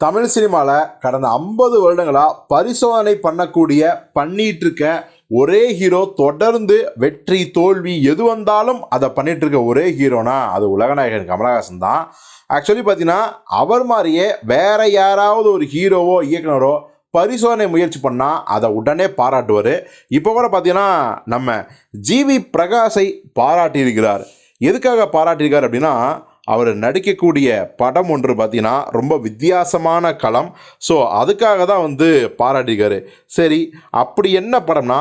தமிழ் சினிமாவில் கடந்த 50 வருடங்களாக பரிசோதனை பண்ணிட்டு இருக்க ஒரே ஹீரோ, தொடர்ந்து வெற்றி தோல்வி எது வந்தாலும் அதை பண்ணிட்டு இருக்க ஒரே ஹீரோனா அது உலகநாயகன் கமலஹாசன் தான். ஆக்சுவலி பார்த்தீங்கன்னா அவர் மாதிரியே வேற யாராவது ஒரு ஹீரோவோ இயக்குனரோ பரிசோதனை முயற்சி பண்ணால் அதை உடனே பாராட்டுவார். இப்போ கூட பார்த்தீங்கன்னா நம்ம ஜிவி பிரகாஷை பாராட்டியிருக்கிறார். எதுக்காக பாராட்டியிருக்கார் அப்படின்னா, அவர் நடிக்கக்கூடிய படம் ஒன்று பார்த்தீங்கன்னா ரொம்ப வித்தியாசமான களம். ஸோ அதுக்காக தான் பாராட்டியிருக்காரு. சரி, அப்படி என்ன படம்னா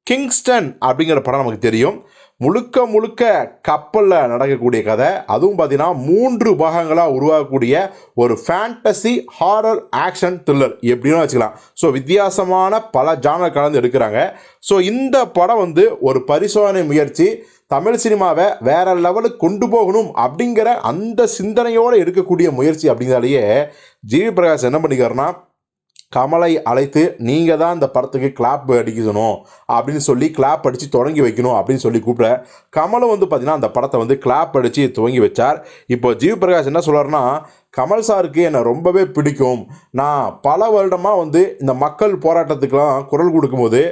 கிங்ஸ்டன் அப்படிங்கிற படம் நமக்கு தெரியும். முழுக்க முழுக்க கப்பலில் நடக்கக்கூடிய கதை. அதுவும் பார்த்தீங்கன்னா 3 பாகங்களாக உருவாகக்கூடிய ஒரு ஃபேண்டசி ஹாரர் ஆக்ஷன் த்ரில்லர் எப்படின்னு வச்சுக்கலாம். ஸோ வித்தியாசமான பல ஜானர் கலந்து எடுக்கிறாங்க. ஸோ இந்த படம் ஒரு பரிசோதனை முயற்சி, தமிழ் சினிமாவை வேற லெவலுக்கு கொண்டு போகணும் அப்படிங்கிற அந்த சிந்தனையோடு எடுக்கக்கூடிய முயற்சி. அப்படிங்கிறதாலேயே ஜிவி பிரகாஷ் என்ன பண்ணிக்காருன்னா, கமலை அழைத்து நீங்கள் தான் இந்த படத்துக்கு கிளாப் அடிக்கணும் அப்படின்னு சொல்லி கிளாப் அடித்து தொடங்கி வைக்கணும் அப்படின்னு சொல்லி கூப்பிட, கமலும் பார்த்தீங்கன்னா அந்த படத்தை கிளாப் அடித்து துவங்கி வச்சார். இப்போ ஜிவி பிரகாஷ் என்ன சொல்கிறாருன்னா, கமல் சாருக்கு என்னை ரொம்பவே பிடிக்கும். நான் பல வருடமாக இந்த மக்கள் போராட்டத்துக்கெலாம் குரல் கொடுக்கும்போது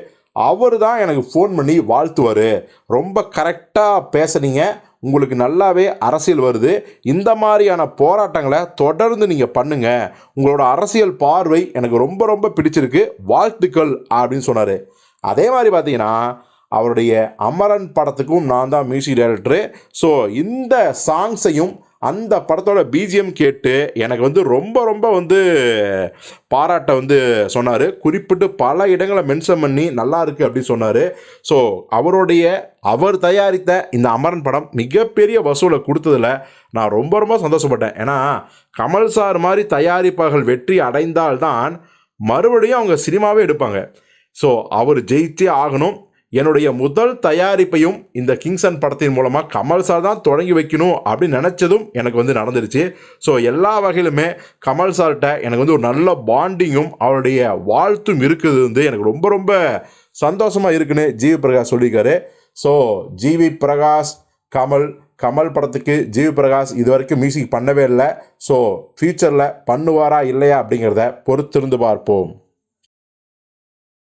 அவர் தான் எனக்கு ஃபோன் பண்ணி வாழ்த்துவார். ரொம்ப கரெக்டாக பேசுனீங்க, உங்களுக்கு நல்லாவே அரசியல் வருது, இந்த மாதிரியான போராட்டங்களை தொடர்ந்து நீங்கள் பண்ணுங்கள், உங்களோட அரசியல் பார்வை எனக்கு ரொம்ப ரொம்ப பிடிச்சிருக்கு, வாழ்த்துக்கள் அப்படின்னு சொன்னார். அதே மாதிரி பார்த்தீங்கன்னா அவருடைய அமரன் படத்துக்கும் நான் தான் மியூசிக் டைரக்டரு. ஸோ இந்த சாங்ஸையும் அந்த படத்தோட பிஜிஎம் கேட்டு எனக்கு ரொம்ப ரொம்ப பாராட்ட சொன்னார். குறிப்பிட்டு பல இடங்களை மென்ஷன் பண்ணி நல்லா இருக்குது அப்படின்னு சொன்னார். ஸோ அவர் தயாரித்த இந்த அமரன் படம் மிகப்பெரிய வசூலை கொடுத்ததில் நான் ரொம்ப ரொம்ப சந்தோஷப்பட்டேன். ஏன்னா கமல் சார் மாதிரி தயாரிப்பாளர்கள் வெற்றி அடைந்தால்தான் மறுபடியும் அவங்க சினிமாவே எடுப்பாங்க. ஸோ அவர் ஜெயிச்சே ஆகணும். என்னுடைய முதல் தயாரிப்பையும் இந்த கிங்ஸ்டன் படத்தின் மூலமாக கமல் சார் தான் தொடங்கி வைக்கணும் அப்படின்னு நினச்சதும் எனக்கு நடந்துருச்சு. ஸோ எல்லா வகையிலுமே கமல் சார்கிட்ட எனக்கு ஒரு நல்ல பாண்டிங்கும் அவருடைய வாழ்த்தும் இருக்குது எனக்கு ரொம்ப ரொம்ப சந்தோஷமாக இருக்குன்னு ஜிவி பிரகாஷ் சொல்லியிருக்காரு. ஸோ ஜிவி பிரகாஷ் கமல் படத்துக்கு ஜிவி பிரகாஷ் இது வரைக்கும் மியூசிக் பண்ணவே இல்லை. ஸோ ஃப்யூச்சரில் பண்ணுவாரா இல்லையா அப்படிங்கிறத பொறுத்திருந்து பார்ப்போம்.